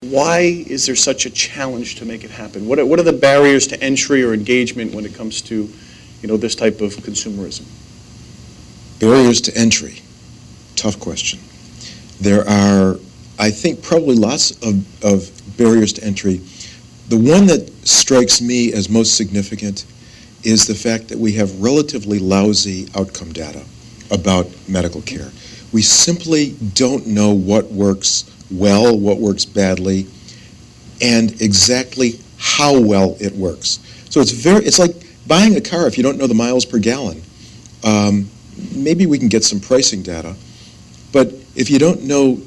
Why is there such a challenge to make it happen? What are the barriers to entry or engagement when it comes to, this type of consumerism? Barriers to entry, tough question. There are, I think, probably lots of barriers to entry. The one that strikes me as most significant is the fact that we have relatively lousy outcome data about medical care. We simply don't know what works well, what works badly, and exactly how well it works. So it's like buying a car if you don't know the miles per gallon. Maybe we can get some pricing data, but if you don't know,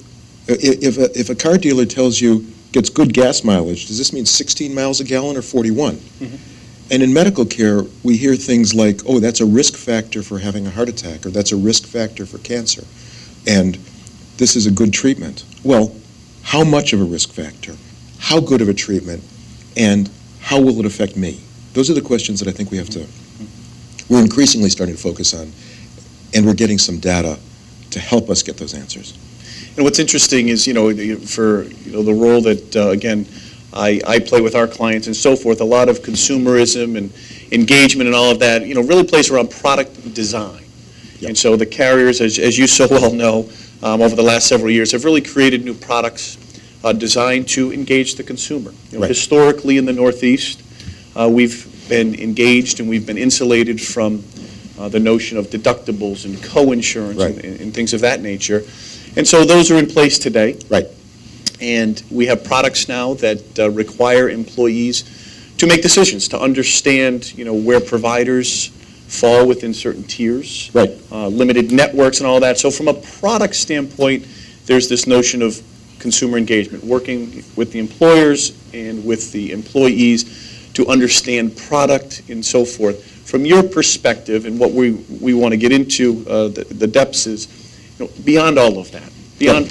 if a car dealer tells you gets good gas mileage, does this mean 16 miles a gallon or 41? Mm-hmm. And in medical care, we hear things like, oh, that's a risk factor for having a heart attack, or that's a risk factor for cancer, and this is a good treatment. Well, how much of a risk factor? How good of a treatment? And how will it affect me? Those are the questions that I think we're increasingly starting to focus on, and we're getting some data to help us get those answers. And what's interesting is, for the role that, again, I play with our clients and so forth, a lot of consumerism and engagement and all of that, really plays around product design. Yep. And so the carriers, as you so well know, over the last several years, have really created new products designed to engage the consumer. Right. Historically in the Northeast, we've been engaged and we've been insulated from the notion of deductibles and co-insurance. Right. and things of that nature. And so those are in place today. Right. And we have products now that require employees to make decisions, to understand, where providers fall within certain tiers, right. Limited networks and all that. So from a product standpoint, there's this notion of consumer engagement, working with the employers and with the employees to understand product and so forth. From your perspective, and what we want to get into the depths is, beyond all of that, beyond